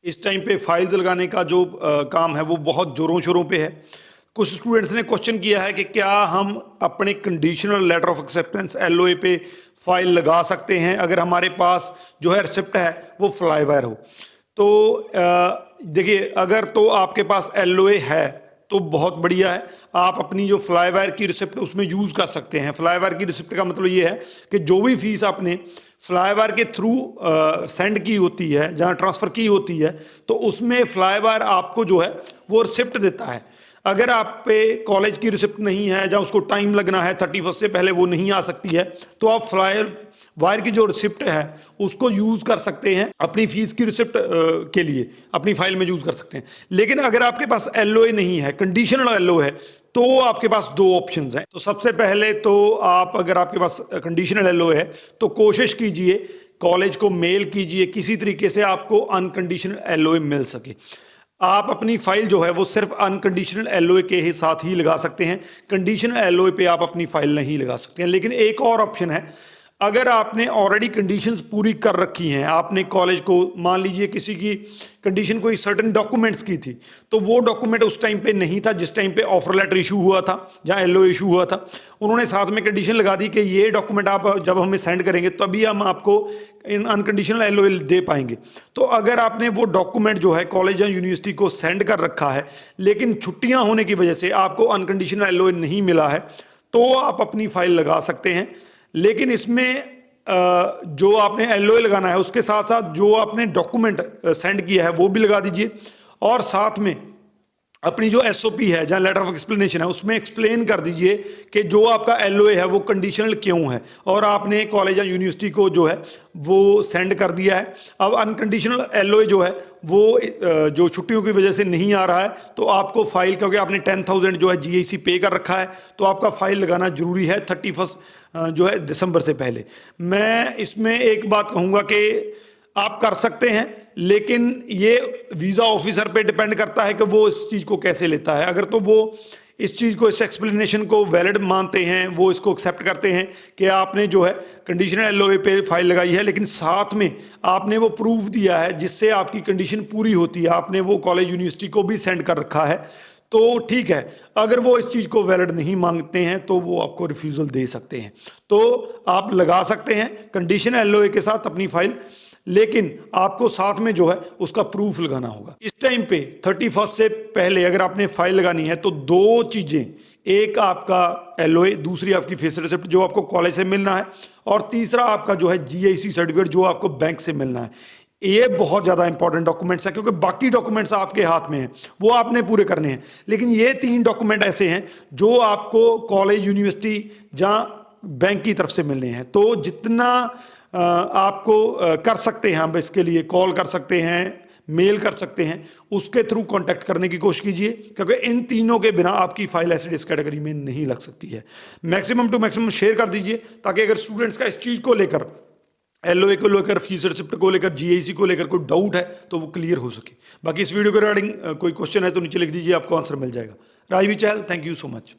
इस टाइम पे फाइल्स लगाने का जो काम है वो बहुत ज़ोरों शोरों पे है। कुछ स्टूडेंट्स ने क्वेश्चन किया है कि क्या हम अपने conditional letter of acceptance LOA पे फाइल लगा सकते हैं अगर हमारे पास जो है रिसिप्ट है वो फ्लाईवायर हो। तो देखिए, अगर तो आपके पास एलओए है तो बहुत बढ़िया है, आप अपनी जो फ्लाईवायर की रिसिप्ट उसमें यूज़ कर सकते हैं। फ्लाईवायर की रिसिप्ट का मतलब ये है कि जो भी फीस आपने फ्लाईवायर के थ्रू सेंड की होती है, जहाँ ट्रांसफ़र की होती है, तो उसमें फ्लाईवायर आपको जो है वो रिसिप्ट देता है। अगर आप पे कॉलेज की रिसिप्ट नहीं है, जहाँ उसको टाइम लगना है 31 से पहले वो नहीं आ सकती है, तो आप वायर की जो रिसिप्ट है उसको यूज़ कर सकते हैं अपनी फीस की रिसिप्ट के लिए, अपनी फाइल में यूज़ कर सकते हैं। लेकिन अगर आपके पास एलओए नहीं है, कंडीशनल एलओए है, तो आपके पास दो ऑप्शंस हैं। तो सबसे पहले तो आप, अगर आपके पास कंडीशनल एलओए है तो कोशिश कीजिए, कॉलेज को मेल कीजिए किसी तरीके से आपको अनकंडीशनल एलओए मिल सके। आप अपनी फाइल जो है वो सिर्फ अनकंडीशनल एलओए के ही साथ ही लगा सकते हैं, कंडीशनल एलओए पे आप अपनी फाइल नहीं लगा सकते हैं। लेकिन एक और ऑप्शन है, अगर आपने ऑलरेडी कंडीशंस पूरी कर रखी हैं, आपने कॉलेज को, मान लीजिए किसी की कंडीशन कोई सर्टेन डॉक्यूमेंट्स की थी, तो वो डॉक्यूमेंट उस टाइम पे नहीं था जिस टाइम पे ऑफर लेटर इशू हुआ था, जहाँ एलओ इशू हुआ था, उन्होंने साथ में कंडीशन लगा दी कि ये डॉक्यूमेंट आप जब हमें सेंड करेंगे तभी हम आपको इन अनकंडीशनल एलओ दे पाएंगे। तो अगर आपने वो डॉक्यूमेंट जो है कॉलेज या यूनिवर्सिटी को सेंड कर रखा है, लेकिन छुट्टियां होने की वजह से आपको अनकंडीशनल एलओ नहीं मिला है, तो आप अपनी फाइल लगा सकते हैं। लेकिन इसमें जो आपने एलओए लगाना है उसके साथ साथ जो आपने डॉक्यूमेंट सेंड किया है वो भी लगा दीजिए, और साथ में अपनी जो एसओपी है, जहाँ लेटर ऑफ एक्सप्लेनेशन है, उसमें एक्सप्लेन कर दीजिए कि जो आपका एलओए है वो कंडीशनल क्यों है, और आपने कॉलेज या यूनिवर्सिटी को जो है वो सेंड कर दिया है। अब अनकंडीशनल एलओए जो है वो जो छुट्टियों की वजह से नहीं आ रहा है, तो आपको फाइल, क्योंकि आपने 10,000 जो है जीआईसी पे कर रखा है, तो आपका फाइल लगाना जरूरी है 31 जो है दिसंबर से पहले। मैं इसमें एक बात कहूँगा कि आप कर सकते हैं, लेकिन ये वीज़ा ऑफिसर पे डिपेंड करता है कि वो इस चीज़ को कैसे लेता है। अगर तो वो इस चीज़ को, इस एक्सप्लेनेशन को वैलिड मानते हैं, वो इसको एक्सेप्ट करते हैं कि आपने जो है कंडीशनल एलओए पे फाइल लगाई है, लेकिन साथ में आपने वो प्रूफ दिया है जिससे आपकी कंडीशन पूरी होती है, आपने वो कॉलेज यूनिवर्सिटी को भी सेंड कर रखा है, तो ठीक है। अगर वो इस चीज़ को वैलिड नहीं मांगते हैं तो वो आपको रिफ्यूज़ल दे सकते हैं। तो आप लगा सकते हैं कंडीशनल एलओए के साथ अपनी फाइल, लेकिन आपको साथ में जो है उसका प्रूफ लगाना होगा। इस टाइम पे 31 से पहले अगर आपने फाइल लगानी है तो दो चीज़ें, एक आपका एलओए, दूसरी आपकी फेस रिसिप्ट जो आपको कॉलेज से मिलना है, और तीसरा आपका जो है जीआईसी सर्टिफिकेट जो आपको बैंक से मिलना है। ये बहुत ज़्यादा इंपॉर्टेंट डॉक्यूमेंट्स है, क्योंकि बाकी डॉक्यूमेंट्स आपके हाथ में हैं, वो आपने पूरे करने हैं, लेकिन ये 3 डॉक्यूमेंट ऐसे हैं जो आपको कॉलेज, यूनिवर्सिटी, जहाँ बैंक की तरफ से मिलने हैं। तो जितना आपको कर सकते हैं, हम इसके लिए कॉल कर सकते हैं, मेल कर सकते हैं, उसके थ्रू कांटेक्ट करने की कोशिश कीजिए, क्योंकि इन तीनों के बिना आपकी फाइल एसडीएस कैटेगरी में नहीं लग सकती है। मैक्सिमम टू मैक्सिमम शेयर कर दीजिए, ताकि अगर स्टूडेंट्स का इस चीज़ को लेकर, एलओए को लेकर, फीस रिसिप्ट को लेकर, जीआईसी को लेकर कोई डाउट है तो वो क्लियर हो सके। बाकी इस वीडियो के रिगार्डिंग कोई क्वेश्चन है तो नीचे लिख दीजिए, आपको आंसर मिल जाएगा। राजवी चहल, थैंक यू सो मच।